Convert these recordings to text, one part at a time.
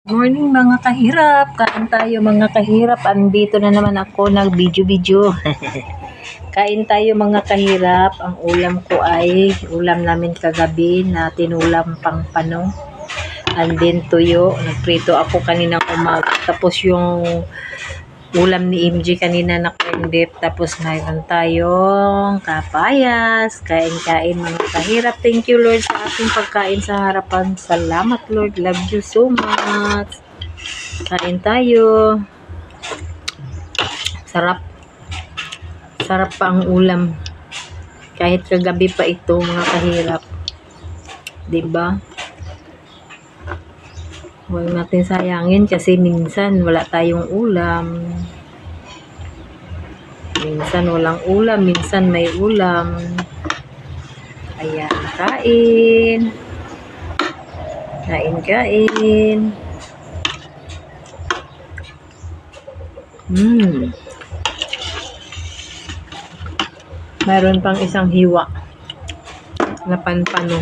Morning mga kahirap, kain tayo mga kahirap. Andito na naman ako nag-video. Kain tayo mga kahirap. Ang ulam ko ay ulam namin kagabi na tinulam pang pano. And then tuyo, nagprito ako kaninang umaga. Tapos yung ulam ni MJ kanina na corn beef. Tapos mayroon tayong kapayas. Kain-kain mga kahirap. Thank you Lord sa ating pagkain sa harapan. Salamat Lord. Love you so much. Kain tayo. Sarap. Sarap pa ang ulam. Kahit kagabi pa ito mga kahirap. 'Di ba? Huwag natin sayangin kasi minsan wala tayong ulam. Minsan walang ulam, minsan may ulam. Ayan, kain. Kain. Mayroon pang isang hiwa na panpano.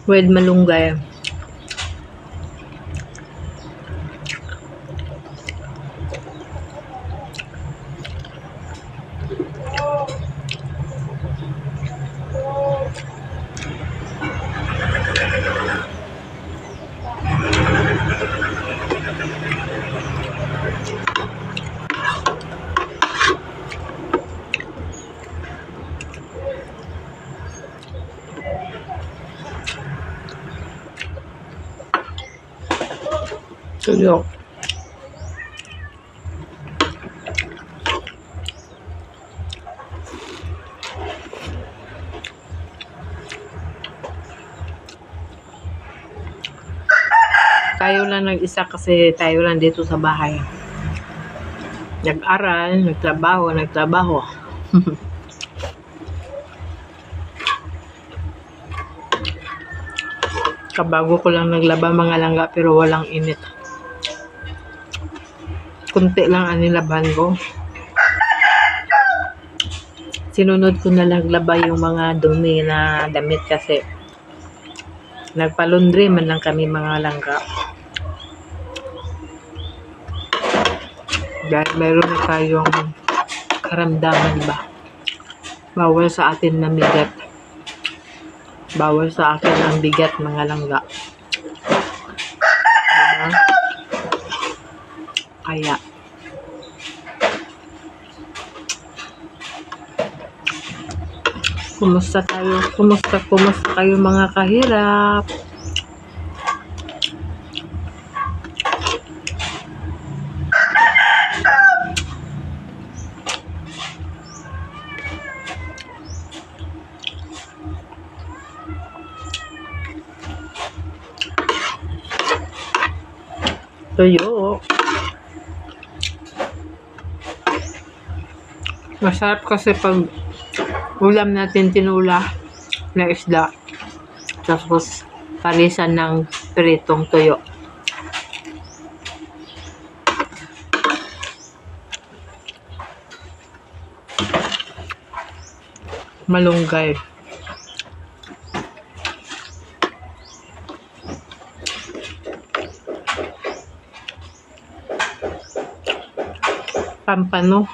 With malunggay. Tuyo. Tayo lang nag-isa kasi tayo lang dito sa bahay. Nag-aral, nagtrabaho. Kabago ko lang naglaba mga langga pero walang init. Kunti lang ang nilaban ko. Sinunod ko na naglaba yung mga dumi na damit kasi nagpa-laundry man lang kami mga langga. Dahil meron na tayong karamdaman ba? Bawal sa atin na bigat. Bawal sa akin ang bigat mga langga. Diba? Kaya kumusta kayo mga kahirap? Tuyo. Masarap kasi pag ulam natin tinula na isda tapos parisan ng pritong tuyo. Malunggay. Pampano.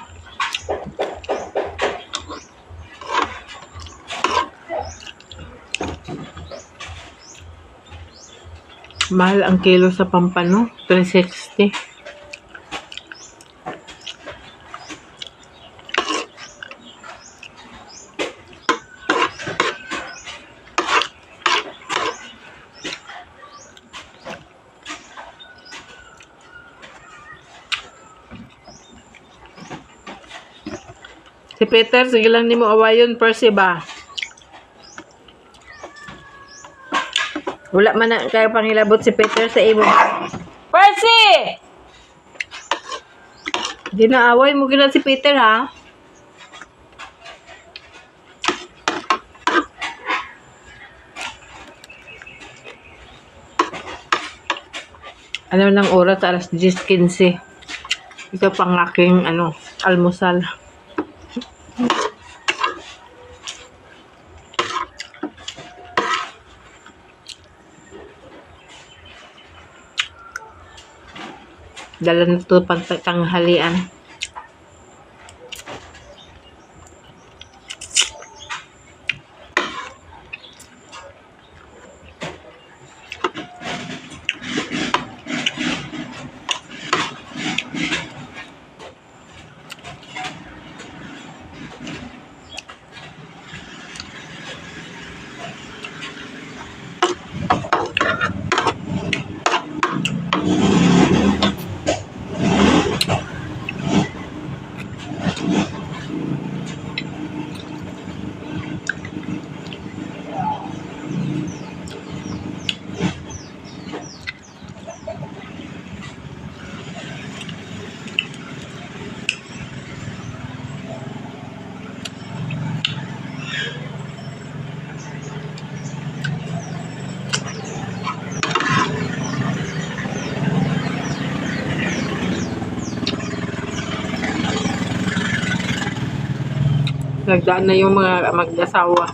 Mahal ang kilo sa pampano, 360. Si Peter, sige lang nimo awayon, Percy ba? Wala man na kayo pangilabot si Peter sa imo. Percy! Ginaaway mo gina si Peter ha? Ano lang oras, alas 10:15. Ito pang aking almusal. Dala na to pang tanghalian. Nagdaan na yung mga mag-asawa.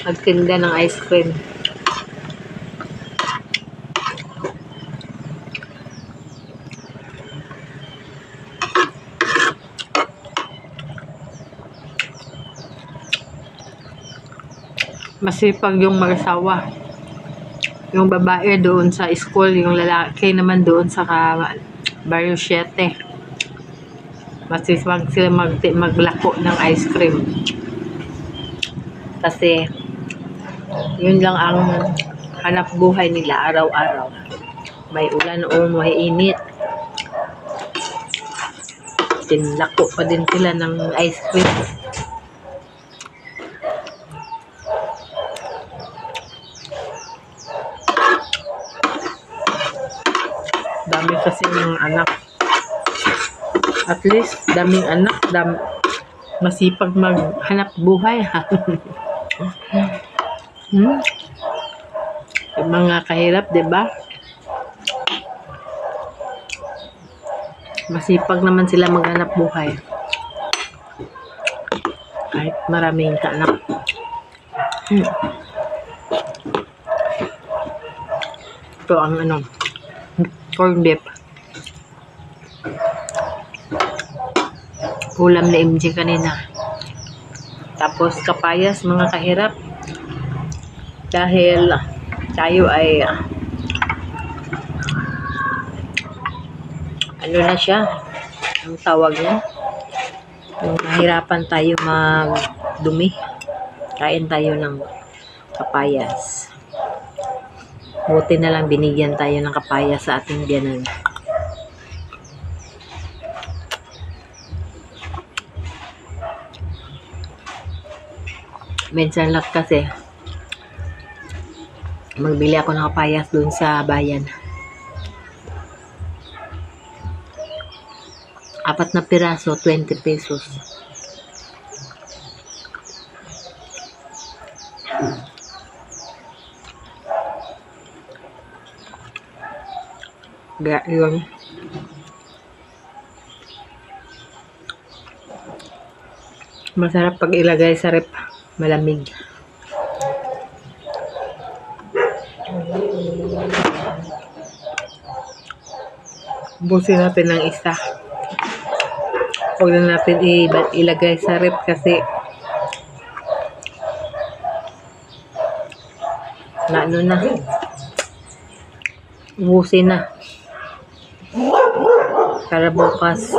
Nagtinda ng ice cream. Masipag yung mag-asawa. Yung babae doon sa school, yung lalaki naman doon sa Barrio 7. Masipag sila maglako ng ice cream. Kasi yun lang ang hanap buhay nila araw-araw. May ulan o may init. Tinlako pa din sila ng ice cream. Dami kasi ng anak. At least, daming anak, masipag maghanap buhay. Yung mga kahirap, diba? Masipag naman sila maghanap buhay. Kahit maraming kaanak. Ito ang corned beef. Ulam na MJ kanina. Tapos kapayas mga kahirap. Dahil tayo ay ano na siya, ang tawag niya. Yung mahirapan tayo magdumi. Kain tayo ng kapayas. Buti na lang binigyan tayo ng kapayas sa ating biyanan. Minsan lang kasi magbili ako ng kapayas doon sa bayan. 4 na piraso, 20 pesos. Yun. Masarap pag ilagay sa rep. Malamig. Busin natin ng isa. Huwag na natin ilagay sa rep kasi na ubusin na para bukas.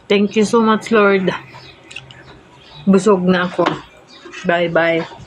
Thank you so much, Lord. Busog na ako. Bye-bye.